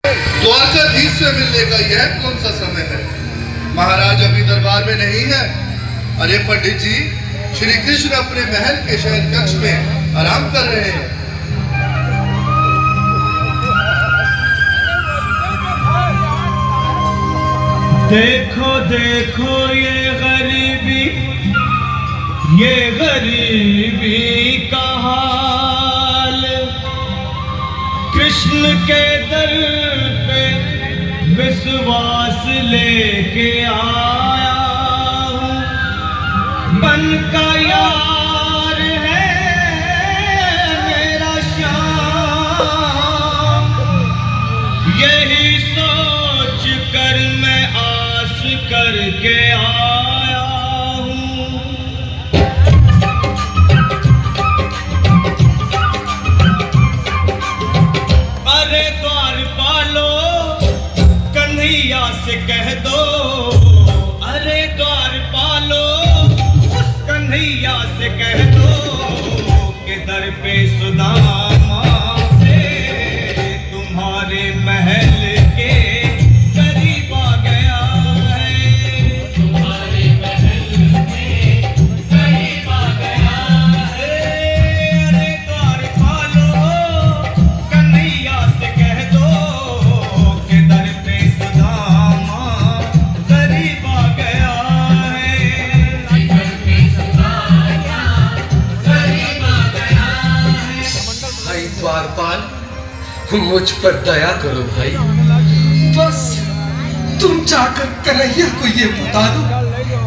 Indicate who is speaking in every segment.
Speaker 1: द्वारकाधीश से मिलने का यह कौन सा समय है? महाराज अभी दरबार में नहीं है। अरे पंडित जी, श्री कृष्ण अपने महल के शयन कक्ष में आराम कर रहे हैं।
Speaker 2: देखो देखो ये गरीबी का हाल, कृष्ण के दर पे विश्वास लेके आया हूँ। बन का यार है मेरा श्याम, यही सोच कर मैं आस करके आया हूँ। अरे द्वारपालो कन्हैया से कह दो, अरे द्वारपालो उस कन्हैया से कह दो कि दर पे सुदामा से तुम्हारे महल के करीब आ गया है। तुम्हारे महल के करीब आ गया है। अरे द्वारपालो कन्हैया से कह दो कि दर पे सुदामा करीब आ गया है। दर पे सुदामा करीब आ गया है।
Speaker 3: भाई द्वारपाल, मुझ पर दया करो भाई। बस तुम जाकर कन्हैया को ये बता दो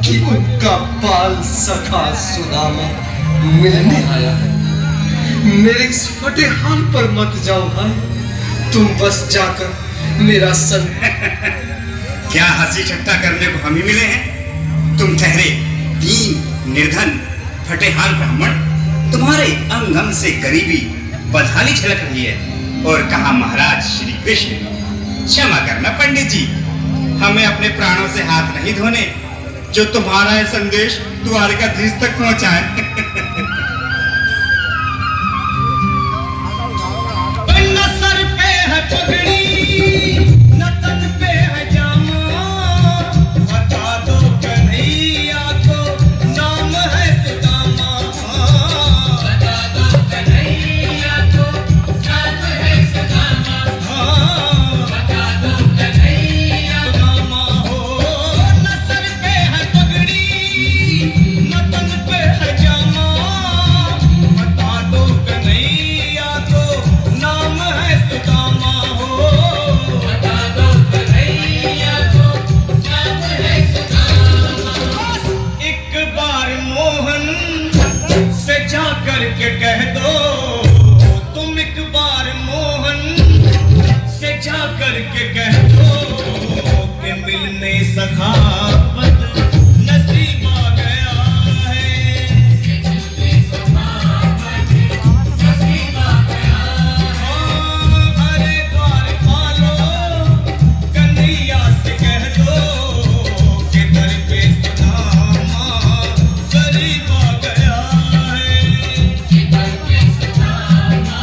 Speaker 3: कि उनका बाल सखा सुदामा मिलने आया है। मेरे इस फटे हाल पर मत जाओ भाई, तुम बस जाकर मेरा संग
Speaker 4: क्या हंसी ठट्टा करने को हम ही मिले हैं? तुम ठहरे दीन निर्धन फटेहाल ब्राह्मण, तुम्हारे अंग अंग से गरीबी बदहाली झलक रही है। और कहा महाराज श्री कृष्ण, क्षमा करना पंडित जी, हमें अपने प्राणों से हाथ नहीं धोने जो तुम्हारा यह संदेश द्वारकाधीश तक पहुंचाए।
Speaker 2: न सर पे है पगड़ी, न तन पे है जामा, बता दो कन्हैया को नाम है सुदामा। बता दो कन्हैया को नाम है सुदामा। बता दो कन्हैया सुदामा हो। न सर पे है पगड़ी, न तन पे है जामा, बता दो कन्हैया को नाम है सुदामा हो। बता दो कन्हैया को नाम है सुदामा। एक बार मोहन से जा करके कह दो, तुम एक बार मोहन से जा करके कह दो कि मिलने सखावत नसीब आ गया है। मिलने सखावत नसीब आ गया है। अरे द्वारपालो कन्हैया से कह दो कि दर पे सुदामा करीब आ गया है। दर पे सुदामा।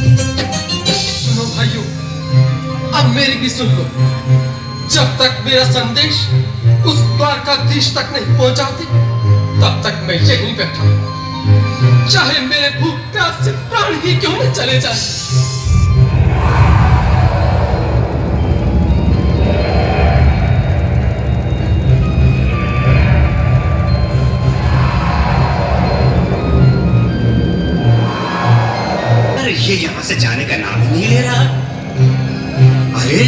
Speaker 3: सुनो भाइयों, अब मेरी भी सुन लो। जब तक मेरा संदेश उस द्वारकाधीश तक नहीं पहुंचाते, तब तक मैं यहीं बैठा हूं। चाहे मेरे भूख प्यास से प्राण ही क्यों न चले जाए।
Speaker 4: अरे ये यहाँ से जाने का नाम ही नहीं ले रहा। अरे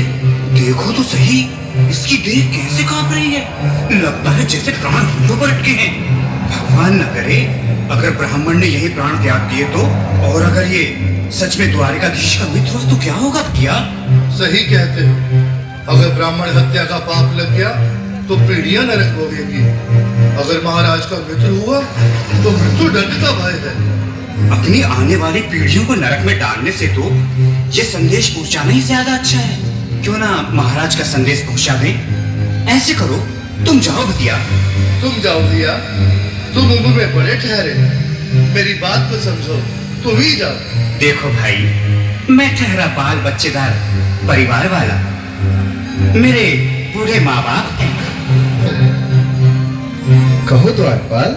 Speaker 4: देखो तो सही, इसकी देह कैसे कांप रही है। लगता है जैसे प्राण हाथों पर अटके हैं। भगवान न करे अगर ब्राह्मण ने यही प्राण त्याग दिए तो, और अगर ये सच में द्वारकाधीश का मित्र हो तो क्या होगा? क्या
Speaker 1: सही कहते हो। अगर ब्राह्मण हत्या का पाप लग गया तो पीढ़ियां नरक भोगेंगी। अगर महाराज का मित्र हुआ तो मृत्यु दंड का भय है।
Speaker 4: अपनी आने वाली पीढ़ियों को नरक में डालने से तो ये संदेश पहुंचाना ही ज्यादा अच्छा है। क्यों ना महाराज का संदेश पहुंचा दें। ऐसे करो, तुम जाओ भैया।
Speaker 1: तुम जाओ भैया, तुम उम्र में बड़े ठहरे, मेरी बात को समझो, तुम ही जाओ।
Speaker 4: देखो भाई, मैं ठहरा बाल बच्चेदार परिवार वाला, मेरे बूढ़े माँ बाप हैं।
Speaker 5: कहो द्वारपाल,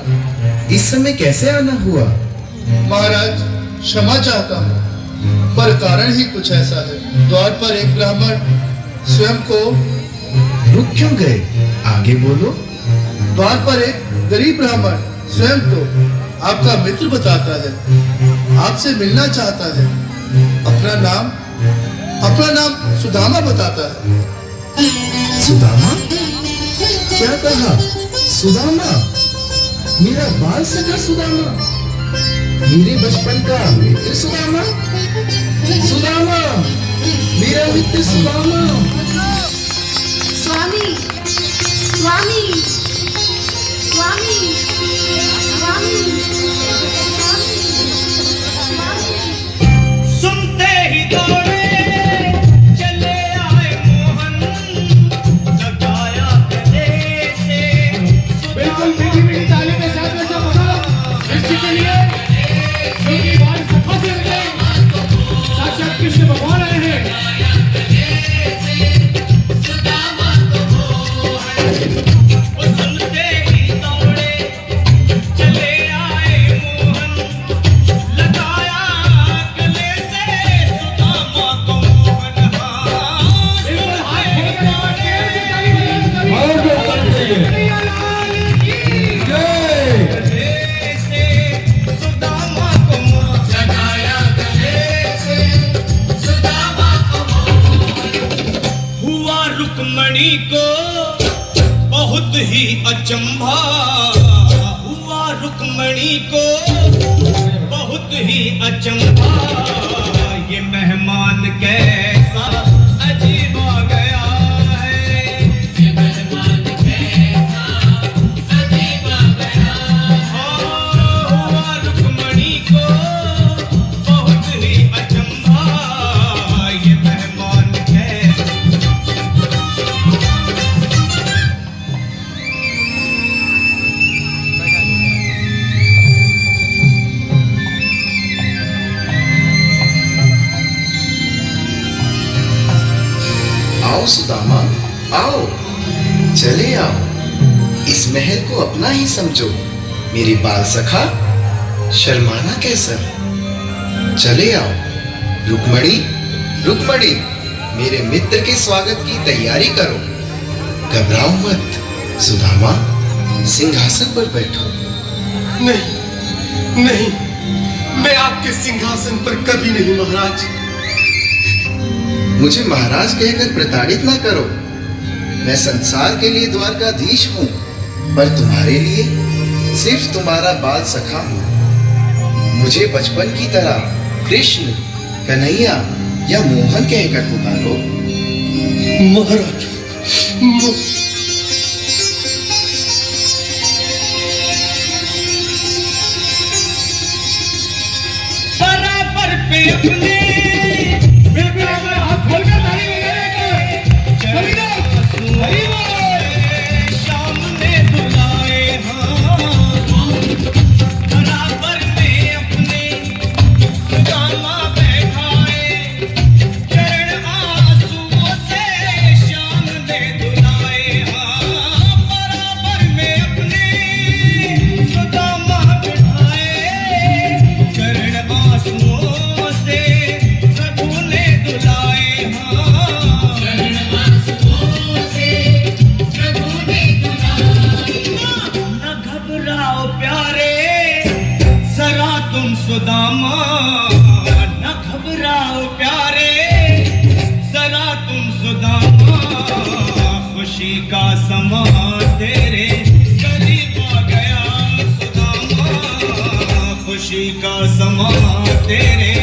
Speaker 5: इस समय कैसे आना हुआ?
Speaker 1: महाराज क्षमा चाहता हूँ, पर कारण ही कुछ ऐसा है। द्वार पर एक ब्राह्मण स्वयं को
Speaker 5: रुक क्यों गए? आगे बोलो।
Speaker 1: द्वार पर एक गरीब ब्राह्मण स्वयं को आपका मित्र बताता है, आपसे मिलना चाहता है। अपना नाम सुदामा बताता है।
Speaker 5: सुदामा? क्या कहा? सुदामा? मेरा बाल सखा सुदामा? मेरे बचपन का मित्र सुदामा? सुदामा, मेरा मित्र सुदामा।
Speaker 6: स्वामी, स्वामी, स्वामी, स्वामी,
Speaker 2: सुनते ही दौड़े चले आए मोहन, लगाया गले से।
Speaker 7: बिल्कुल मीठी मीठी ताली के साथ में सब बोलो इसी के लिए क्योंकि बाल सखा से लगे साक्षात कृष्ण भगवान आए हैं।
Speaker 2: सुनते ही दौड़े चले आए मोहन, लगाया गले से सुदामा को मोहन।
Speaker 7: बिल्कुल हाथ खोल कर ताली बजाओ
Speaker 2: और
Speaker 7: जो करना चाहिए।
Speaker 2: गले से सुदामा को मोहन, लगाया गले से सुदामा को मोहन। हुआ रुक्मणी को बहुत ही अचंभा, हुआ रुक्मणी को बहुत ही अचंभा। ये मेहमान कैसा अजीब आ गया है, ये मेहमान कैसा अजीब आ गया है। हुआ रुक्मणी को बहुत ही अचंभा, ये मेहमान कैसा।
Speaker 5: आओ सुदामा, आओ, चले आओ। इस महल को अपना ही समझो। मेरी बाल सखा, शर्माना कैसा? चले आओ। रुक्मणी, रुक्मणी, मेरे मित्र के स्वागत की तैयारी करो। घबराओ मत। सुदामा, सिंहासन पर बैठो।
Speaker 3: नहीं नहीं, मैं आपके सिंहासन पर कभी नहीं महाराज।
Speaker 5: मुझे महाराज कहकर प्रताड़ित ना करो। मैं संसार के लिए द्वारकाधीश हूँ, पर तुम्हारे लिए सिर्फ तुम्हारा बाल सखा हूँ। मुझे बचपन की तरह कृष्ण, कन्हैया या मोहन कहकर पुकारो।
Speaker 3: महाराज,
Speaker 2: बराबर पे अपने
Speaker 7: बिल्कुल अपना हाथ खोल कर ताली बजाएंगे। सभी लोग हरि बोल।
Speaker 2: शाम ने बुलाए हाँ, बराबर में अपने सुदामा बैठाए। चरण आंसुओं से शाम ने बुलाए हाँ, बराबर में अपने सुदामा बैठाए। चरण आंसुओं से प्रभु ने दुलाए हाँ, चरण आंसुओं से प्रभु ने दुलाए। न घबराओ प्यारे जरा तुम सुदामा, न घबराओ प्यारे जरा तुम सुदामा। खुशी का समा तेरे करीब आ गया सुदामा, खुशी का समा तेरे